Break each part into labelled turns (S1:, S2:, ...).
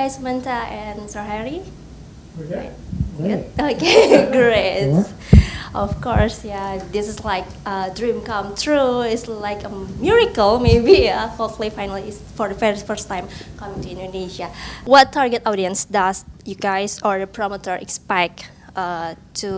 S1: guys, Manta and Harry.
S2: Okay.
S1: Good. Okay, great. Of course, yeah. This is like a dream come true. It's like a miracle, maybe. Yeah, Coldplay finally is for the very first time coming to Indonesia. What target audience does you guys or the promoter expect to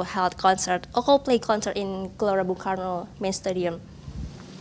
S1: hold concert, a Coldplay concert in Gelora Bung Karno main stadium?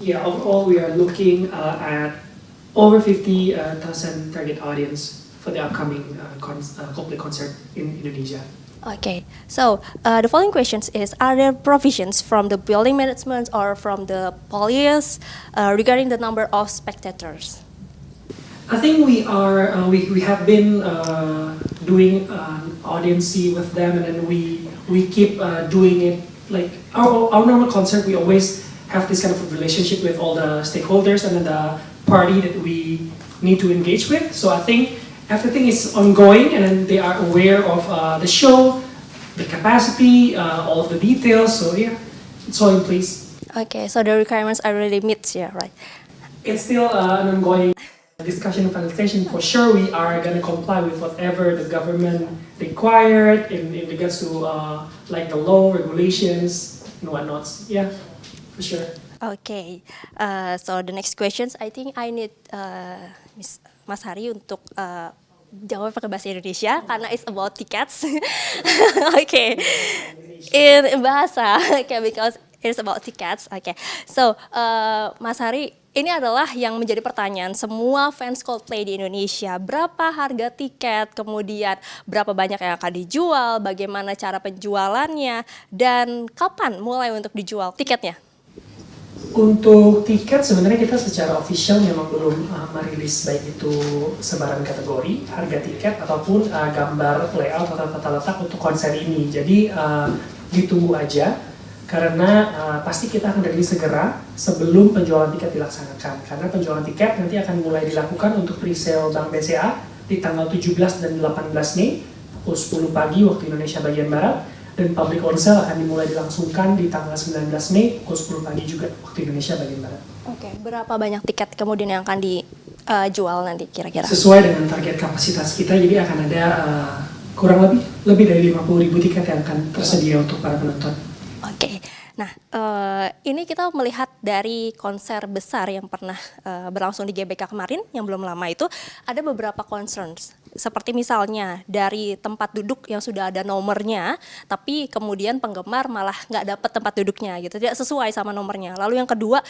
S2: Yeah, overall we are looking at over 50,000 target audience for the upcoming Coldplay concert in Indonesia.
S1: Okay, so the following questions is: are there provisions from the building management or from the police regarding the number of spectators?
S2: I think we have been doing audiency with them, and then we keep doing it like our normal concert. We always have this kind of a relationship with all the stakeholders and then the party that we need to engage with. So I think everything is ongoing, and then they are aware of the show, the capacity, all of the details. So yeah, it's all in place.
S1: Okay, so the requirements are really met, yeah, right?
S2: It's still an ongoing discussion and conversation. For sure, we are gonna comply with whatever the government required in regards to like the law, regulations, and whatnot. Yeah, for sure.
S1: Okay, so the next questions, I think I need Mas Hari untuk jawab pakai bahasa Indonesia karena it's about tickets. Okay, in bahasa, okay, because it's about tickets. Okay, so Mas Hari, ini adalah yang menjadi pertanyaan semua fans Coldplay di Indonesia. Berapa harga tiket, kemudian berapa banyak yang akan dijual, bagaimana cara penjualannya, dan kapan mulai untuk dijual tiketnya?
S2: Untuk tiket sebenarnya kita secara official memang belum merilis baik itu sebaran kategori, harga tiket ataupun gambar layout atau tata letak untuk konser ini. Jadi ditunggu aja karena pasti kita akan rilis segera sebelum penjualan tiket dilaksanakan. Karena penjualan tiket nanti akan mulai dilakukan untuk pre-sale Bank BCA di tanggal 17 dan 18 Mei pukul 10 pagi waktu Indonesia bagian Barat. Dan public on sale akan dimulai dilangsungkan di tanggal 19 Mei pukul 10 pagi juga waktu Indonesia bagian Barat.
S1: Oke, berapa banyak tiket kemudian yang akan dijual nanti kira-kira?
S2: Sesuai dengan target kapasitas kita, jadi akan ada kurang lebih dari 50.000 tiket yang akan tersedia untuk para penonton.
S1: Oke, nah ini kita melihat dari konser besar yang pernah berlangsung di GBK kemarin yang belum lama itu ada beberapa concerns. Seperti misalnya dari tempat duduk yang sudah ada nomornya, tapi kemudian penggemar malah nggak dapat tempat duduknya gitu, tidak sesuai sama nomornya. Lalu yang kedua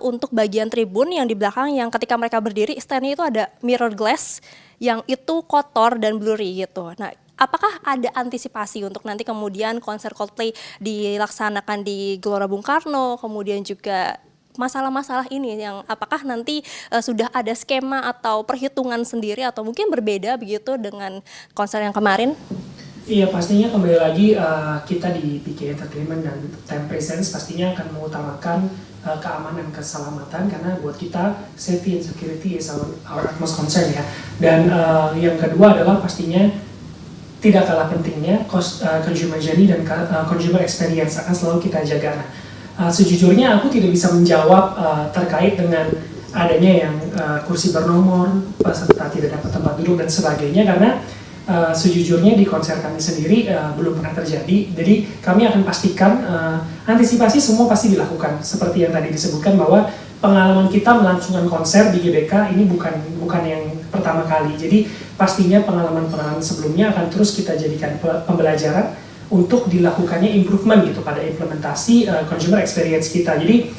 S1: untuk bagian tribun yang di belakang yang ketika mereka berdiri standnya itu ada mirror glass yang itu kotor dan blurry gitu. Nah, apakah ada antisipasi untuk nanti kemudian konser Coldplay dilaksanakan di Gelora Bung Karno, kemudian juga masalah-masalah ini yang apakah nanti sudah ada skema atau perhitungan sendiri atau mungkin berbeda begitu dengan konser yang kemarin?
S2: Iya, pastinya kembali lagi kita di PK Entertainment dan Time Presence pastinya akan mengutamakan keamanan, keselamatan, karena buat kita safety and security is our utmost concern ya. Dan yang kedua adalah pastinya tidak kalah pentingnya consumer journey dan consumer experience akan selalu kita jaga. Sejujurnya aku tidak bisa menjawab terkait dengan adanya yang kursi bernomor, peserta tidak dapat tempat duduk dan sebagainya, karena sejujurnya di konser kami sendiri belum pernah terjadi. Jadi kami akan pastikan antisipasi semua pasti dilakukan. Seperti yang tadi disebutkan bahwa pengalaman kita melangsungkan konser di GBK ini bukan yang pertama kali. Jadi pastinya pengalaman-pengalaman sebelumnya akan terus kita jadikan pembelajaran untuk dilakukannya improvement gitu pada implementasi consumer experience kita. Jadi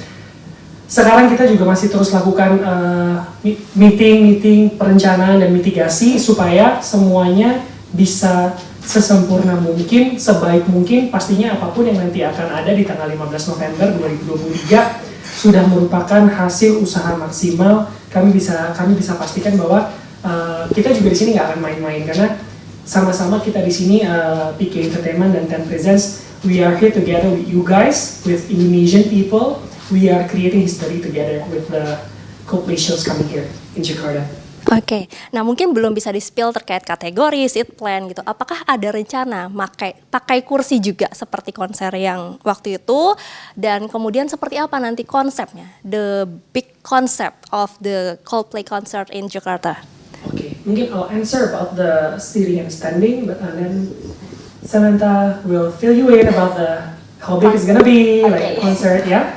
S2: sekarang kita juga masih terus lakukan meeting, perencanaan dan mitigasi supaya semuanya bisa sesempurna mungkin, sebaik mungkin. Pastinya apapun yang nanti akan ada di tanggal 15 November 2023 sudah merupakan hasil usaha maksimal. Kami bisa pastikan bahwa kita juga di sini nggak akan main-main, karena sama-sama kita di sini PK Entertainment dan Time Presence, we are here together with you guys, with Indonesian people. We are creating history together with the Coldplay shows coming here in Jakarta.
S1: Oke, nah mungkin belum bisa di-spill terkait kategori, seat plan gitu. Apakah ada rencana pakai kursi juga seperti konser yang waktu itu? Dan kemudian seperti apa nanti konsepnya? The big concept of the Coldplay concert in Jakarta.
S2: Oke, mungkin I'll answer about the sitting and standing, but and then Samantha will fill you in about the how big it's gonna be, like a concert ya.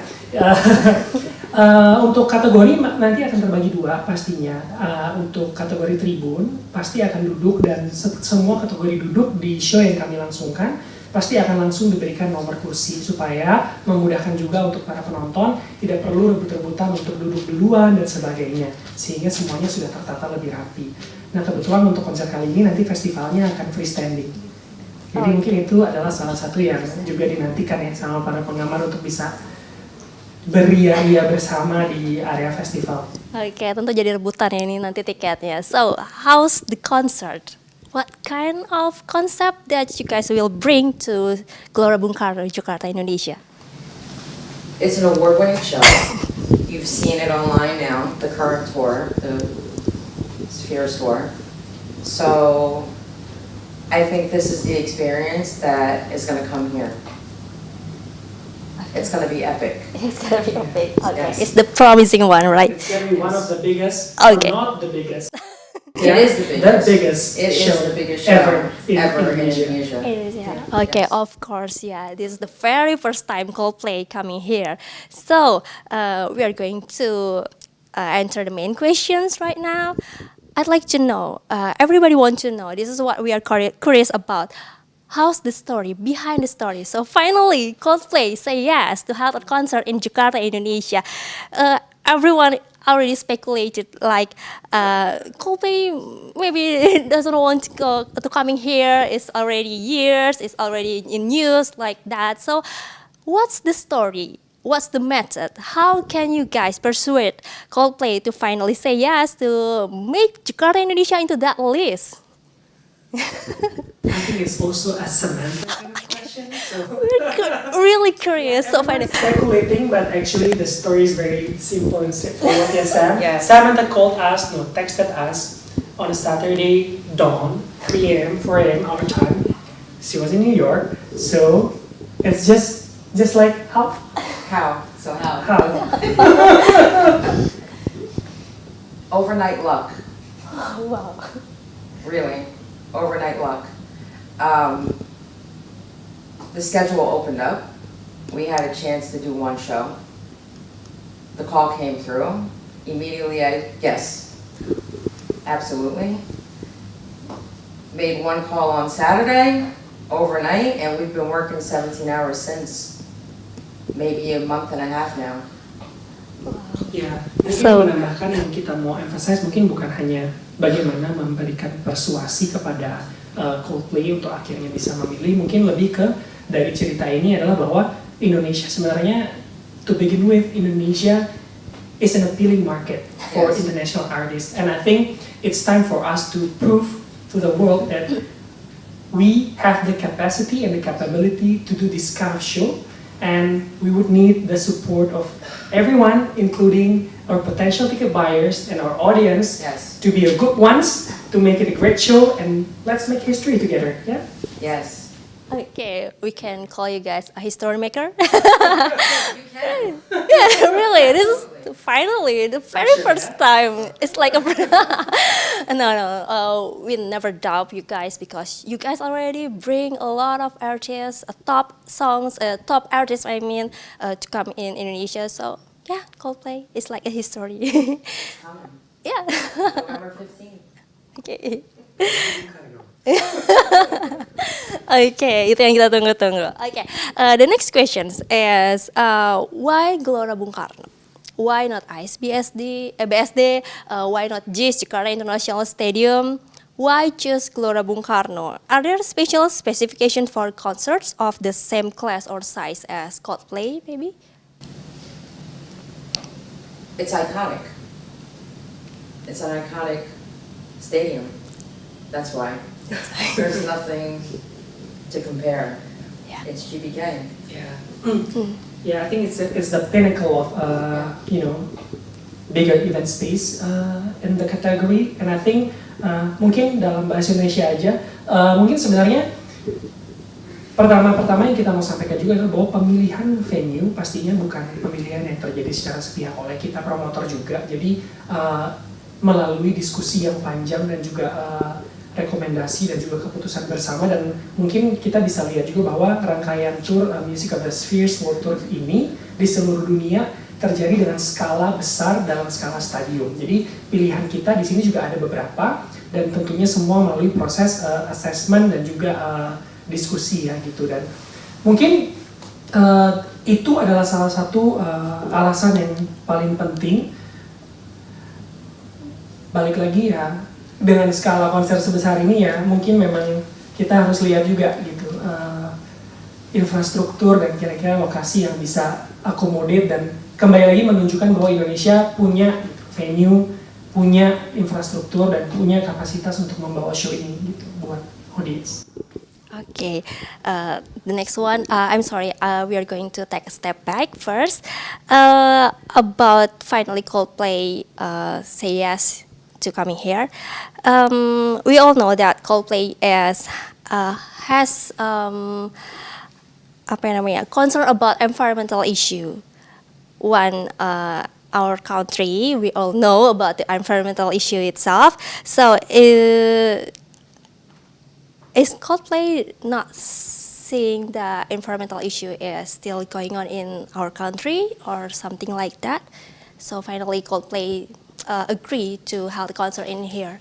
S2: Untuk kategori nanti akan terbagi dua pastinya. Untuk kategori tribun pasti akan duduk dan semua kategori duduk di show yang kami langsungkan pasti akan langsung diberikan nomor kursi supaya memudahkan juga untuk para penonton, tidak perlu rebut-rebutan untuk duduk duluan dan sebagainya, sehingga semuanya sudah tertata lebih rapi. Nah kebetulan untuk konser kali ini nanti festivalnya akan freestanding. Jadi mungkin itu adalah salah satu yang juga dinantikan ya sama para penggemar untuk bisa beria-ria bersama di area festival.
S1: Oke, tentu jadi rebutan ya ini nanti tiketnya. So, how's the concert? What kind of concept that you guys will bring to Gelora Bung Karno, Jakarta, Indonesia?
S3: It's an award-winning show. You've seen it online now, the current tour, the Spheres tour. So I think this is the experience that is going to come here. It's going to be epic.
S1: It's gonna be big. Okay,
S3: Yes.
S1: it's the promising one, right?
S2: It's going to be one of the biggest,
S1: Okay.
S2: or not the biggest.
S3: It is the biggest.
S2: The biggest
S3: It
S2: show
S3: is the biggest show
S2: ever in
S3: Indonesia.
S2: Indonesia.
S1: Okay,
S3: Yes.
S1: of course, yeah. This is the very first time Coldplay coming here. So, we are going to answer the main questions right now. I'd like to know, everybody wants to know, this is what we are curious about. How's the story, behind the story? So finally, Coldplay say yes to have a concert in Jakarta, Indonesia. Everyone already speculated like Coldplay maybe doesn't want to coming here. It's already years. It's already in news like that. So, what's the story? What's the method? How can you guys persuade Coldplay to finally say yes to make Jakarta, Indonesia into that list?
S2: I think it's also a Samantha kind of question. So
S1: Really curious. So
S2: everyone's
S1: finally,
S2: speculating, but actually the story is very simple and straightforward. Yes, Sam.
S3: Yeah.
S2: Samantha texted us on a Saturday dawn, 3 a.m., 4 a.m. our time. She was in New York, so it's just like how.
S3: So how?
S2: How?
S3: Overnight luck.
S1: wow.
S3: Really, overnight luck. The schedule opened up. We had a chance to do one show. The call came through. Immediately, yes, absolutely. Made one call on Saturday, overnight, and we've been working 17 hours since. Maybe a month and a half now.
S2: Ya, mungkin
S1: So-
S2: menambahkan yang kita mau emphasize mungkin bukan hanya bagaimana memberikan persuasi kepada Coldplay untuk akhirnya bisa memilih, mungkin lebih ke dari cerita ini adalah bahwa Indonesia sebenarnya, to begin with, Indonesia is an appealing market for
S3: Yes.
S2: international artists, and I think it's time for us to prove to the world that we have the capacity and the capability to do this kind of show. And we would need the support of everyone, including our potential ticket buyers and our audience,
S3: Yes.
S2: to be a good ones, to make it a great show, and let's make history together. Yeah.
S3: Yes.
S1: Okay, we can call you guys a history maker.
S3: You can.
S1: Yeah, really. This is finally the very first time. It's like a no. We never doubt you guys because you guys already bring a lot of artists, top songs, top artists. I mean, to come in Indonesia. So yeah, Coldplay is like a history.
S3: Coming.
S1: Yeah.
S3: November 15th.
S1: Okay. Okay, itu yang kita tunggu-tunggu. Okay, the next question is why Gelora Bung Karno? Why not ISBSD, BSD? Why not JIS, Jakarta International Stadium? Why choose Gelora Bung Karno? Are there special specifications for concerts of the same class or size as Coldplay, maybe?
S3: It's iconic. It's an iconic stadium. That's why. There's nothing to compare.
S1: Yeah.
S3: It's GBK.
S2: Yeah. Yeah, I think it's the pinnacle of bigger event space in the category, and I think mungkin dalam bahasa Indonesia aja, mungkin sebenarnya pertama yang kita mau sampaikan juga adalah bahwa pemilihan venue pastinya bukan pemilihan yang terjadi secara sepihak oleh kita promotor juga. Jadi melalui diskusi yang panjang dan juga rekomendasi dan juga keputusan bersama, dan mungkin kita bisa lihat juga bahwa rangkaian tour Music of the Spheres World Tour ini di seluruh dunia terjadi dengan skala besar dalam skala stadium. Jadi pilihan kita di sini juga ada beberapa, dan tentunya semua melalui proses assessment dan juga diskusi ya gitu. Dan mungkin itu adalah salah satu alasan yang paling penting. Balik lagi ya, dengan skala konser sebesar ini ya, mungkin memang kita harus lihat juga gitu infrastruktur dan kira-kira lokasi yang bisa akomodir, dan kembali lagi menunjukkan bahwa Indonesia punya venue, punya infrastruktur, dan punya kapasitas untuk membawa show ini gitu buat audience.
S1: Okay, the next one, I'm sorry, we are going to take a step back first. About finally Coldplay say yes to coming here. We all know that Coldplay has apa namanya, concern about environmental issue. One, our country, we all know about the environmental issue itself. So is Coldplay not seeing the environmental issue is still going on in our country or something like that? So finally Coldplay agree to hold the concert in here.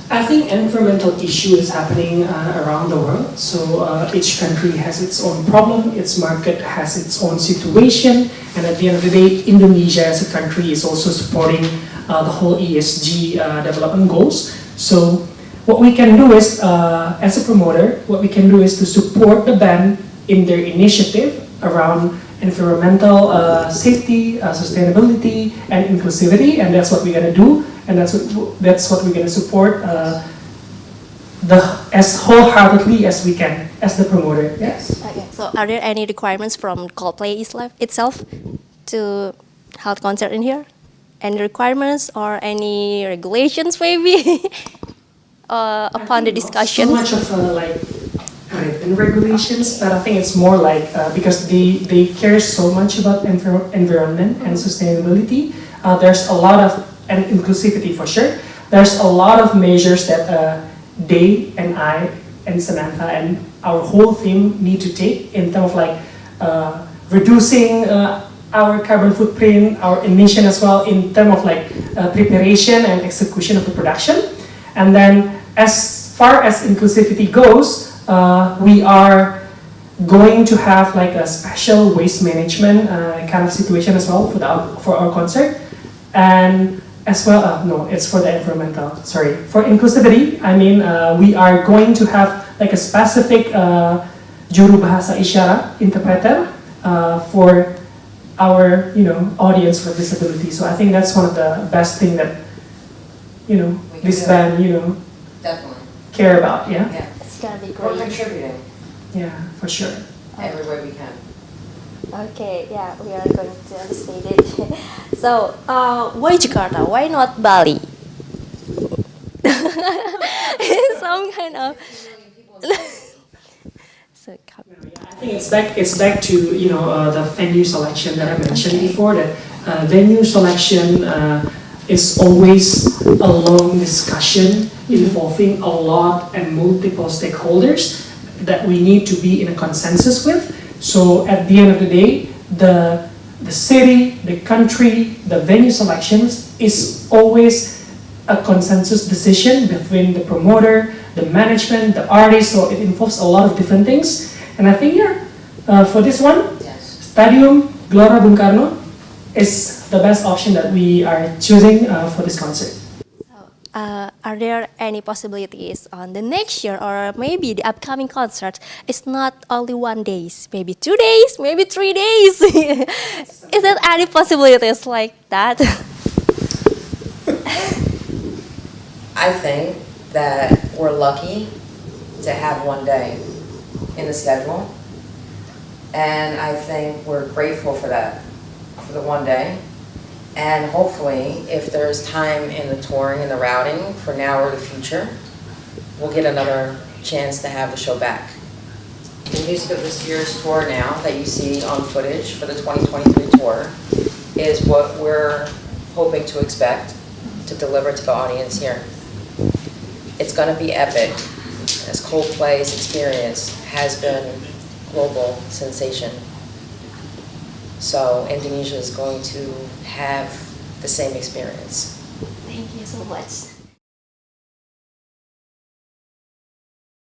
S2: I think environmental issue is happening around the world. So each country has its own problem, its market has its own situation, and at the end of the day, Indonesia as a country is also supporting the whole ESG development goals. So what we can do is, as a promoter, what we can do is to support the band in their initiative around environmental safety, sustainability, and inclusivity, and that's what we're gonna do, and that's what we're gonna support as wholeheartedly as we can as the promoter. Yes.
S1: Okay. So are there any requirements from Coldplay itself to hold concert in here? Any requirements or any regulations maybe upon the discussion?
S2: So much of written regulations, but I think it's more like because they care so much about environment and sustainability. There's a lot of, and inclusivity for sure. There's a lot of measures that they and I and Samantha and our whole team need to take in terms of like reducing our carbon footprint, our emission as well, in terms of like preparation and execution of the production. And then as far as inclusivity goes, we are going to have like a special waste management kind of situation as well for our concert, and as well, no, it's for the environmental, sorry. For inclusivity, I mean, we are going to have like a specific juru bahasa isyarat interpreter for our, audience with disability. So I think that's one of the best thing that, this band,
S3: Definitely.
S2: care about, yeah?
S3: Yeah.
S1: It's gonna be
S3: We're
S1: great.
S3: contributing
S2: Yeah, for sure.
S3: every way we can.
S1: Okay, yeah, we are going to state it. So, why Jakarta? Why not Bali? Some kind of. So,
S2: I think it's back to the venue selection that I mentioned before. That venue selection is always a long discussion involving a lot and multiple stakeholders that we need to be in a consensus with. So at the end of the day, the city, the country, the venue selections is always a consensus decision between the promoter, the management, the artist. So it involves a lot of different things. And I think for this one,
S3: Yes.
S2: Stadium Gelora Bung Karno is the best option that we are choosing for this concert.
S1: are there any possibilities on the next year or maybe the upcoming concert? It's not only 1 day, maybe 2 days, maybe 3 days. Is there any possibilities like that?
S3: I think that we're lucky to have 1 day in the schedule. And I think we're grateful for that, for the 1 day. And hopefully, if there's time in the touring and the routing for now or the future, we'll get another chance to have the show back. The Music of this year's tour now that you see on footage for the 2023 tour is what we're hoping to expect. to deliver to the audience here. It's going to be epic, as Coldplay's experience has been global sensation. So Indonesia is going to have the same experience.
S1: Thank you so much.